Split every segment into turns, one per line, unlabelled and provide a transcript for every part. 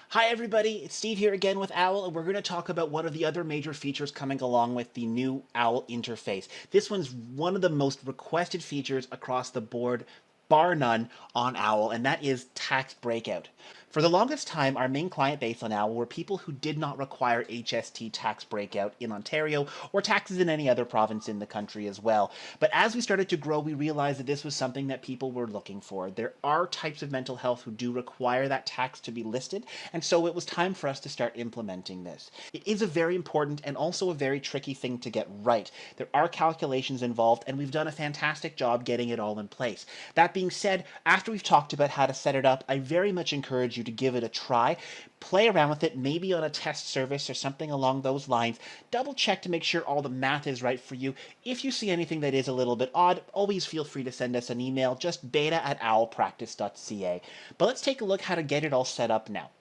Hi everybody, it's Steve here again with Owl, and we're going to talk about one of the other major features coming along with the new Owl interface. This one's one of the most requested features across the board, bar none, on Owl, and that is tax breakout. For the longest time, our main client base on Owl were people who did not require HST tax breakout in Ontario or taxes in any other province in the country as well. But as we started to grow, we realized that this was something that people were looking for. There are types of mental health who do require that tax to be listed, and so it was time for us to start implementing this. It is a very important and also a very tricky thing to get right. There are calculations involved, and we've done a fantastic job getting it all in place. That being said, after we've talked about how to set it up, I very much encourage you to give it a try. Play around with it, maybe on a test service or something along those lines. Double check to make sure all the math is right for you. If you see anything that is a little bit odd, always feel free to send us an email, just beta@owlpractice.ca. But let's take a look how to get it all set up now.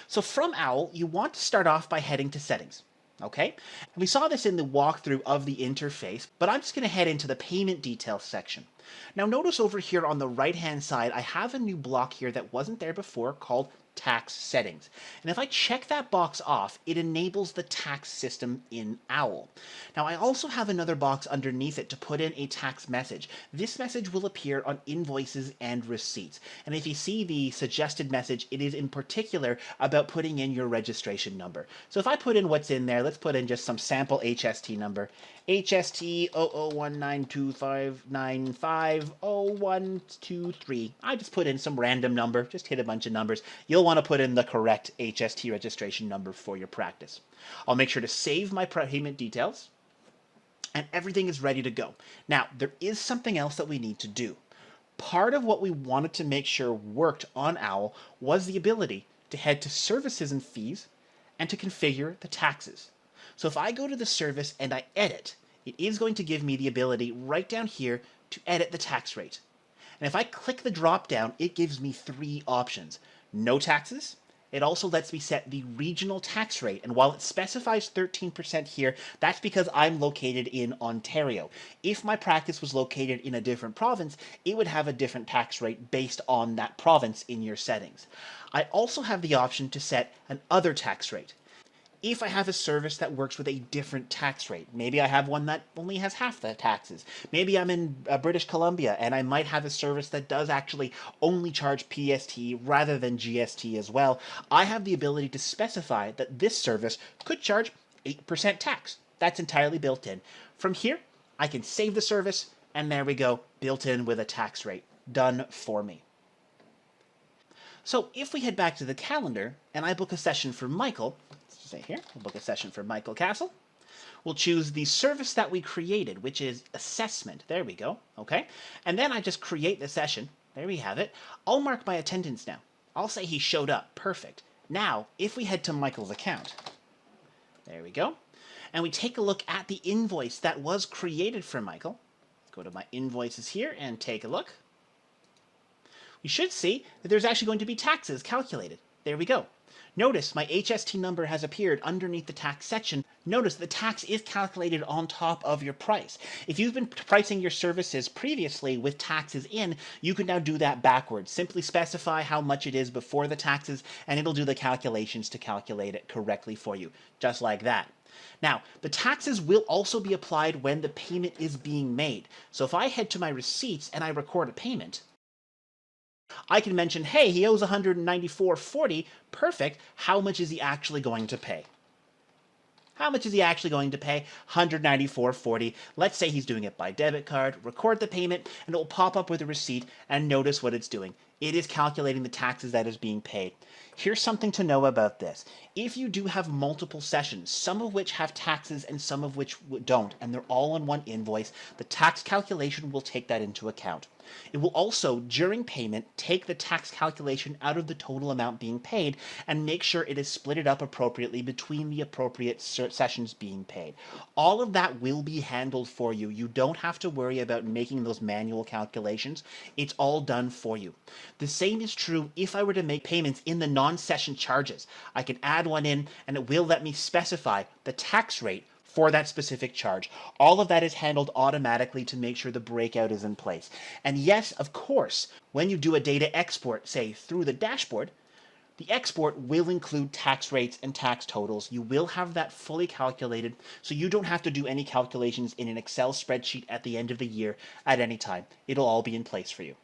So from Owl, you want to start off by heading to Settings. Okay? And we saw this in the walkthrough of the interface, but I'm just going to head into the payment details section. Now notice over here on the right-hand side, I have a new block here that wasn't there before called tax settings. And if I check that box off, it enables the tax system in Owl. Now I also have another box underneath it to put in a tax message. This message will appear on invoices and receipts. And if you see the suggested message, it is in particular about putting in your registration number. So if I put in what's in there, let's put in just some sample HST number. HST 001925950123. I just put in some random number, just hit a bunch of numbers. You'll want to put in the correct HST registration number for your practice. I'll make sure to save my payment details, and everything is ready to go. Now, there is something else that we need to do. Part of what we wanted to make sure worked on Owl was the ability to head to Services and Fees and to configure the taxes. So if I go to the service and I edit, it is going to give me the ability right down here to edit the tax rate. And if I click the drop down, it gives me three options. No taxes. It also lets me set the regional tax rate, and while it specifies 13% here, that's because I'm located in Ontario. If my practice was located in a different province, it would have a different tax rate based on that province in your settings. I also have the option to set an other tax rate. If I have a service that works with a different tax rate, maybe I have one that only has half the taxes. Maybe I'm in British Columbia and I might have a service that does actually only charge PST rather than GST as well. I have the ability to specify that this service could charge 8% tax. That's entirely built in. From here, I can save the service, and there we go, built in with a tax rate. Done for me. So if we head back to the calendar and I book a session for Michael, let's say here, we'll book a session for Michael Castle. We'll choose the service that we created, which is assessment. There we go. Okay. And then I just create the session. There we have it. I'll mark my attendance now. I'll say he showed up. Perfect. Now, if we head to Michael's account, there we go. And we take a look at the invoice that was created for Michael. Go to my invoices here and take a look. We should see that there's actually going to be taxes calculated. There we go. Notice my HST number has appeared underneath the tax section. Notice the tax is calculated on top of your price. If you've been pricing your services previously with taxes in, you can now do that backwards. Simply specify how much it is before the taxes, and it'll do the calculations to calculate it correctly for you, just like that. Now, the taxes will also be applied when the payment is being made. So if I head to my receipts and I record a payment, I can mention, hey, he owes $194.40. Perfect. How much is he actually going to pay? How much is he actually going to pay? $194.40. Let's say he's doing it by debit card. Record the payment, and it will pop up with a receipt, and notice what it's doing. It is calculating the taxes that is being paid. Here's something to know about this. If you do have multiple sessions, some of which have taxes and some of which don't, and they're all on one invoice, the tax calculation will take that into account. It will also, during payment, take the tax calculation out of the total amount being paid and make sure it is split it up appropriately between the appropriate sessions being paid. All of that will be handled for you. You don't have to worry about making those manual calculations. It's all done for you. The same is true if I were to make payments in the non-session charges. I can add one in, and it will let me specify the tax rate for that specific charge. All of that is handled automatically to make sure the breakout is in place. And yes, of course, when you do a data export, say through the dashboard, The export will include tax rates and tax totals. You will have that fully calculated, so you don't have to do any calculations in an Excel spreadsheet at the end of the year at any time. It'll all be in place for you.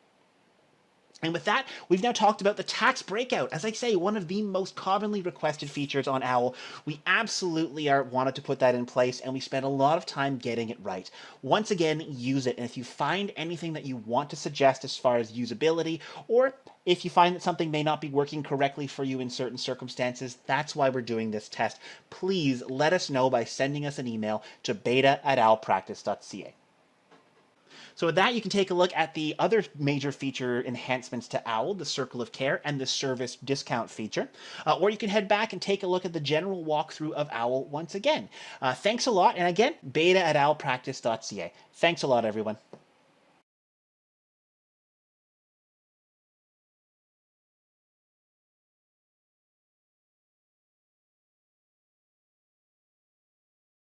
And with that, we've now talked about the tax breakout. As I say, one of the most commonly requested features on OWL. We absolutely wanted to put that in place, and we spent a lot of time getting it right. Once again, use it. And if you find anything that you want to suggest as far as usability, or if you find that something may not be working correctly for you in certain circumstances, that's why we're doing this test. Please let us know by sending us an email to beta@owlpractice.ca. So with that, you can take a look at the other major feature enhancements to OWL, the Circle of Care and the Service Discount feature. Or you can head back and take a look at the general walkthrough of OWL once again. Thanks a lot, and again, beta@owlpractice.ca. Thanks a lot, everyone.